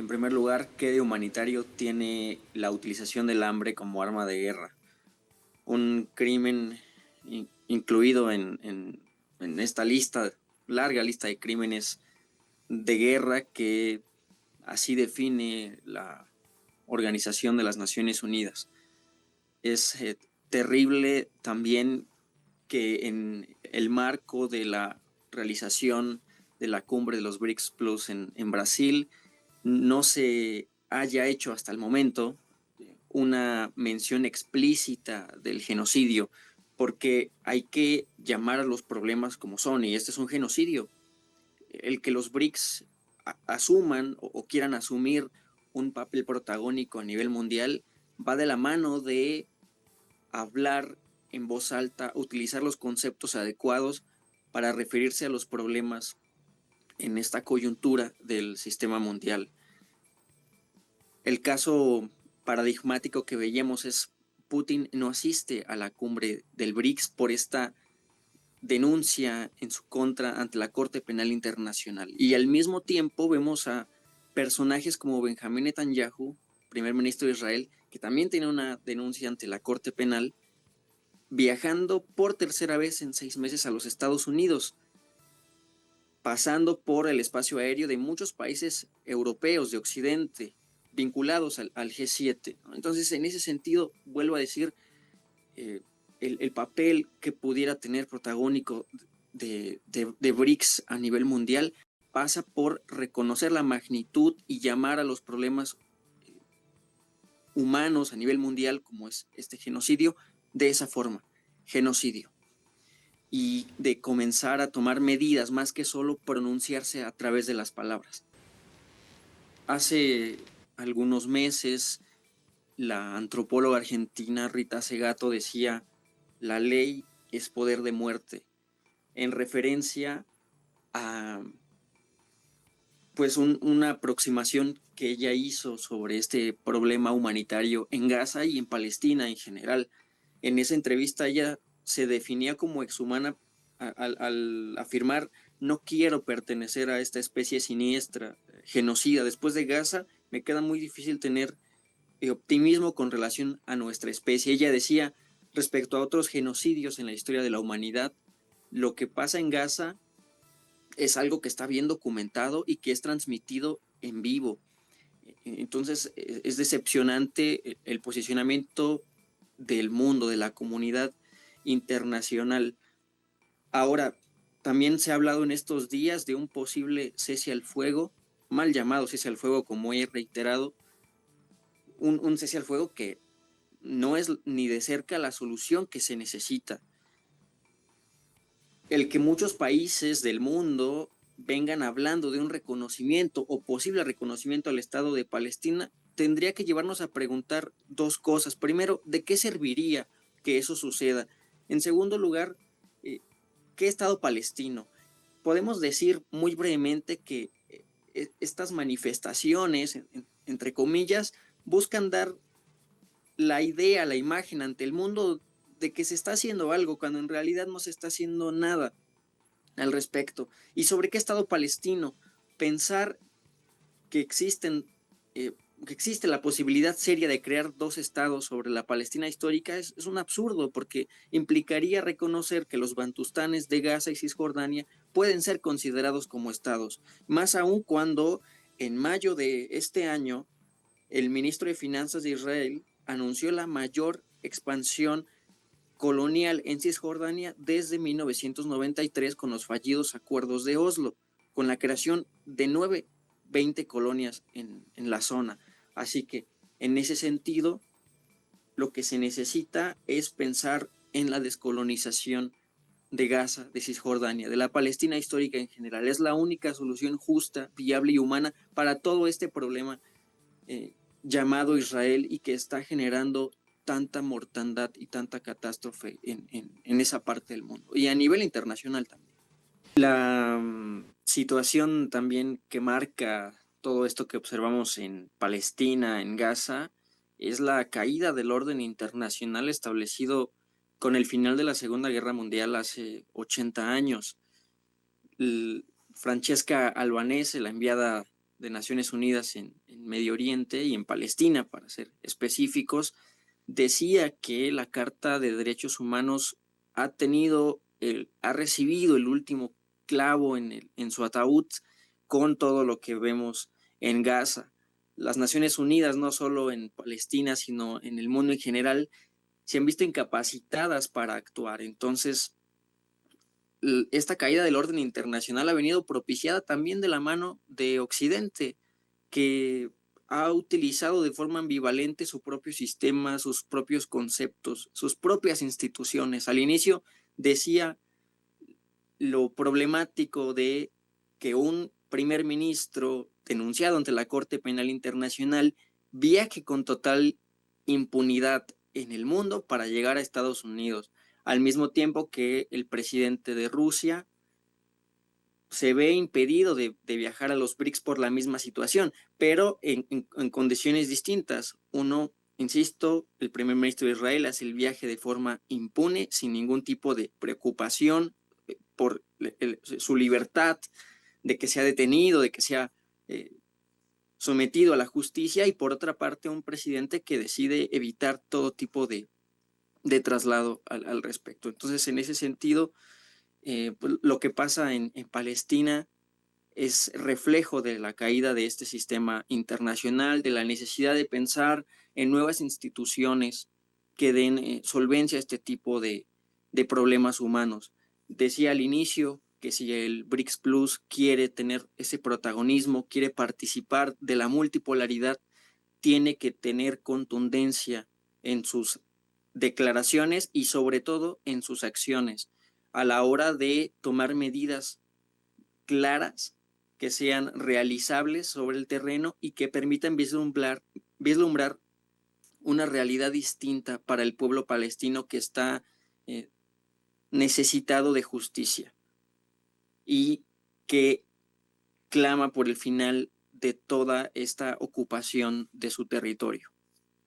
primer lugar, ¿qué de humanitario tiene la utilización del hambre como arma de guerra? Un crimen incluido en esta lista, larga lista de crímenes de guerra que así define la Organización de las Naciones Unidas. Es terrible también que en el marco de la realización de la cumbre de los BRICS Plus en Brasil no se haya hecho hasta el momento una mención explícita del genocidio, porque hay que llamar a los problemas como son, y este es un genocidio. El que los BRICS asuman o quieran asumir un papel protagónico a nivel mundial va de la mano de hablar en voz alta, utilizar los conceptos adecuados para referirse a los problemas en esta coyuntura del sistema mundial. El caso paradigmático que veíamos es Putin no asiste a la cumbre del BRICS por esta denuncia en su contra ante la Corte Penal Internacional. Y al mismo tiempo vemos a personajes como Benjamín Netanyahu, primer ministro de Israel, que también tiene una denuncia ante la Corte Penal, viajando por tercera vez en 6 meses a los Estados Unidos, pasando por el espacio aéreo de muchos países europeos de Occidente, vinculados al G7. Entonces, en ese sentido, vuelvo a decir, el papel que pudiera tener protagónico de BRICS a nivel mundial pasa por reconocer la magnitud y llamar a los problemas humanos a nivel mundial, como es este genocidio, de esa forma, genocidio. Y de comenzar a tomar medidas más que solo pronunciarse a través de las palabras. Hace algunos meses, la antropóloga argentina Rita Segato decía: la ley es poder de muerte, en referencia a pues una aproximación que ella hizo sobre este problema humanitario en Gaza y en Palestina en general. En esa entrevista ella se definía como exhumana al afirmar: no quiero pertenecer a esta especie siniestra, genocida. Después de Gaza me queda muy difícil tener optimismo con relación a nuestra especie. Ella decía, respecto a otros genocidios en la historia de la humanidad, lo que pasa en Gaza es algo que está bien documentado y que es transmitido en vivo. Entonces es decepcionante el posicionamiento del mundo, de la comunidad internacional. Ahora, también se ha hablado en estos días de un posible cese al fuego, mal llamado cese al fuego, como he reiterado, un cese al fuego que no es ni de cerca la solución que se necesita. El que muchos países del mundo vengan hablando de un reconocimiento o posible reconocimiento al Estado de Palestina tendría que llevarnos a preguntar dos cosas. Primero, ¿de qué serviría que eso suceda? En segundo lugar, ¿qué Estado palestino? Podemos decir muy brevemente que estas manifestaciones, entre comillas, buscan dar la idea, la imagen ante el mundo de que se está haciendo algo, cuando en realidad no se está haciendo nada al respecto. ¿Y sobre qué Estado palestino? Pensar que que existe la posibilidad seria de crear dos estados sobre la Palestina histórica es un absurdo, porque implicaría reconocer que los bantustanes de Gaza y Cisjordania pueden ser considerados como estados, más aún cuando en mayo de este año el ministro de Finanzas de Israel anunció la mayor expansión colonial en Cisjordania desde 1993 con los fallidos acuerdos de Oslo, con la creación de 20 colonias en la zona. Así que en ese sentido, lo que se necesita es pensar en la descolonización de Gaza, de Cisjordania, de la Palestina histórica en general. Es la única solución justa, viable y humana para todo este problema llamado Israel y que está generando tanta mortandad y tanta catástrofe en esa parte del mundo y a nivel internacional también. La situación también que marca todo esto que observamos en Palestina, en Gaza, es la caída del orden internacional establecido con el final de la Segunda Guerra Mundial hace 80 años. Francesca Albanese, la enviada de Naciones Unidas en Medio Oriente y en Palestina, para ser específicos, decía que la Carta de Derechos Humanos ha recibido el último clavo en su ataúd con todo lo que vemos en Gaza. Las Naciones Unidas, no solo en Palestina, sino en el mundo en general, se han visto incapacitadas para actuar. Entonces, esta caída del orden internacional ha venido propiciada también de la mano de Occidente, que ha utilizado de forma ambivalente su propio sistema, sus propios conceptos, sus propias instituciones. Al inicio decía lo problemático de que un primer ministro denunciado ante la Corte Penal Internacional viaje con total impunidad en el mundo para llegar a Estados Unidos, al mismo tiempo que el presidente de Rusia se ve impedido de viajar a los BRICS por la misma situación, pero en condiciones distintas. Uno, insisto, el primer ministro de Israel hace el viaje de forma impune, sin ningún tipo de preocupación por su libertad, de que sea detenido, de que sea sometido a la justicia, y por otra parte un presidente que decide evitar todo tipo de traslado al respecto. Entonces, en ese sentido, pues, lo que pasa en Palestina es reflejo de la caída de este sistema internacional, de la necesidad de pensar en nuevas instituciones que den solvencia a este tipo de problemas humanos. Decía al inicio que si el BRICS Plus quiere tener ese protagonismo, quiere participar de la multipolaridad, tiene que tener contundencia en sus declaraciones y sobre todo en sus acciones a la hora de tomar medidas claras que sean realizables sobre el terreno y que permitan vislumbrar una realidad distinta para el pueblo palestino que está necesitado de justicia y que clama por el final de toda esta ocupación de su territorio.